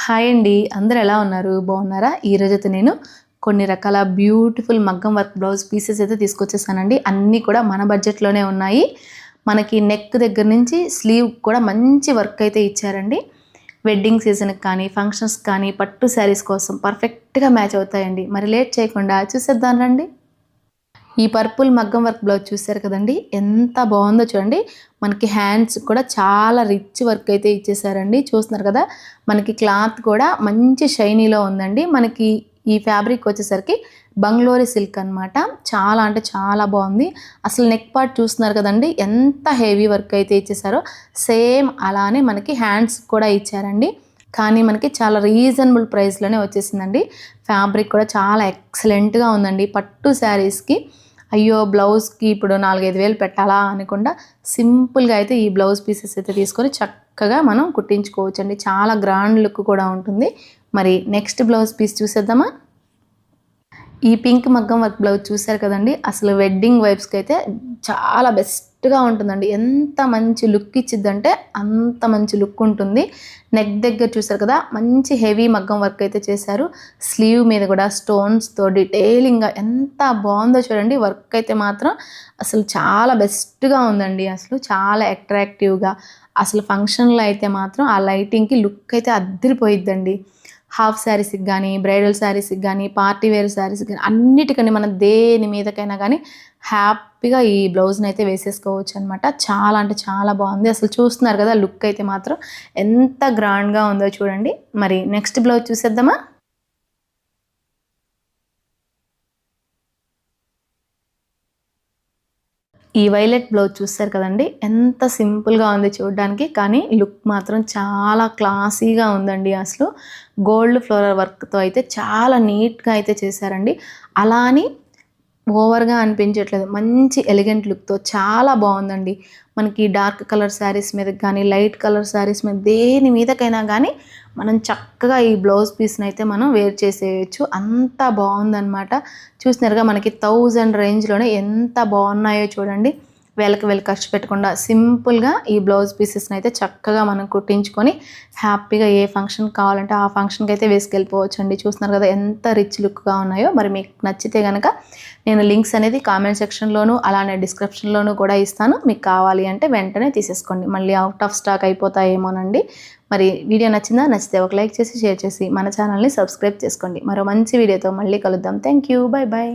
Hi అండి, అందరూ ఎలా ఉన్నారు? బాగున్నారా? ఈరోజైతే నేను కొన్ని రకాల బ్యూటిఫుల్ మగ్గం వర్క్ బ్లౌజ్ పీసెస్ అయితే తీసుకొచ్చేసానండి. అన్నీ కూడా మన బడ్జెట్లోనే ఉన్నాయి. మనకి నెక్ దగ్గర నుంచి స్లీవ్ కూడా మంచి వర్క్ అయితే ఇచ్చారండి. వెడ్డింగ్ సీజన్కి కానీ, ఫంక్షన్స్ కానీ, పట్టు శారీస్ కోసం పర్ఫెక్ట్గా మ్యాచ్ అవుతాయండి. మరి లేట్ చేయకుండా చూసేద్దాం రండి. ఈ పర్పుల్ మగ్గం వర్క్ బ్లౌజ్ చూసారు కదండి, ఎంత బాగుందో చూడండి. మనకి హ్యాండ్స్ కూడా చాలా రిచ్ వర్క్ అయితే ఇచ్చేసారండి. చూస్తున్నారు కదా, మనకి క్లాత్ కూడా మంచి షైనీలో ఉందండి. మనకి ఈ ఫ్యాబ్రిక్ వచ్చేసరికి బంగ్లోరీ సిల్క్ అనమాట. చాలా అంటే చాలా బాగుంది. అసలు నెక్ పార్ట్ చూస్తున్నారు కదండి, ఎంత హెవీ వర్క్ అయితే ఇచ్చేసారో సేమ్ అలానే మనకి హ్యాండ్స్ కూడా ఇచ్చారండి. కానీ మనకి చాలా రీజనబుల్ ప్రైస్లోనే వచ్చేసిందండి. ఫ్యాబ్రిక్ కూడా చాలా ఎక్సలెంట్గా ఉందండి. పట్టు శారీస్కి అయ్యో బ్లౌజ్కి ఇప్పుడు 4-5 వేలు పెట్టాలా అనకుండా సింపుల్గా అయితే ఈ బ్లౌజ్ పీసెస్ అయితే తీసుకొని చక్కగా మనం కుట్టించుకోవచ్చు అండి. చాలా గ్రాండ్ లుక్ కూడా ఉంటుంది. మరి నెక్స్ట్ బ్లౌజ్ పీస్ చూసేద్దామా. ఈ పింక్ మగ్గం వర్క్ బ్లౌజ్ చూసారు కదండి, అసలు వెడ్డింగ్ వైబ్స్కి అయితే చాలా బెస్ట్గా ఉంటుందండి. ఎంత మంచి లుక్ ఇచ్చిద్దంటే అంత మంచి లుక్ ఉంటుంది. నెక్ దగ్గర చూసారు కదా, మంచి హెవీ మగ్గం వర్క్ అయితే చేశారు. స్లీవ్ మీద కూడా స్టోన్స్తో డీటెయిలింగ్గా ఎంత బాగుందో చూడండి. వర్క్ అయితే మాత్రం అసలు చాలా బెస్ట్గా ఉందండి. అసలు చాలా అట్రాక్టివ్గా, అసలు ఫంక్షన్లో అయితే మాత్రం ఆ లైటింగ్కి లుక్ అయితే అద్దరిపోయిద్దండి. హాఫ్ శారీస్కి కానీ, బ్రైడల్ శారీస్కి కానీ, పార్టీ వేర్ శారీస్కి కానీ, అన్నిటికని మనం దేని మీదకైనా కానీ హ్యాపీగా ఈ బ్లౌజ్ని అయితే వేసేసుకోవచ్చు అనమాట. చాలా అంటే చాలా బాగుంది. అసలు చూస్తున్నారు కదా, లుక్ అయితే మాత్రం ఎంత గ్రాండ్గా ఉందో చూడండి. మరి నెక్స్ట్ బ్లౌజ్ చూసేద్దామా. ఈ వైలెట్ బ్లౌజ్ చూస్తారు కదండి, ఎంత సింపుల్గా ఉంది చూడడానికి, కానీ లుక్ మాత్రం చాలా క్లాసీగా ఉందండి. అసలు గోల్డ్ ఫ్లోరల్ వర్క్తో అయితే చాలా నీట్గా అయితే చేశారండి. అలా అని ఓవర్గా అనిపించట్లేదు, మంచి ఎలిగెంట్ లుక్తో చాలా బాగుందండి. మనకి డార్క్ కలర్ శారీస్ మీద కానీ, లైట్ కలర్ శారీస్ మీద దేని మీదకైనా కానీ మనం చక్కగా ఈ బ్లౌజ్ పీస్ని అయితే మనం వేర్ చేసేయచ్చు. అంత బాగుందన్నమాట. చూసినారుగా, మనకి 1000 రేంజ్లోనే ఎంత బాగున్నాయో చూడండి. వేలకు ఖర్చు పెట్టకుండా సింపుల్గా ఈ బ్లౌజ్ పీసెస్ని అయితే చక్కగా మనం కుట్టించుకొని హ్యాపీగా ఏ ఫంక్షన్ కావాలంటే ఆ ఫంక్షన్కి అయితే వేసుకెళ్ళిపోవచ్చు అండి. చూస్తున్నారు కదా ఎంత రిచ్ లుక్గా ఉన్నాయో. మరి మీకు నచ్చితే కనుక నేను లింక్స్ అనేది కామెంట్ సెక్షన్లోను అలానే డిస్క్రిప్షన్లోనూ కూడా ఇస్తాను. మీకు కావాలి అంటే వెంటనే తీసేసుకోండి, మళ్ళీ అవుట్ ఆఫ్ స్టాక్ అయిపోతాయేమోనండి. మరి వీడియో నచ్చితే ఒక లైక్ చేసి షేర్ చేసి మన ఛానల్ని సబ్స్క్రైబ్ చేసుకోండి. మరో మంచి వీడియోతో మళ్ళీ కలుద్దాం. Thank you, bye bye.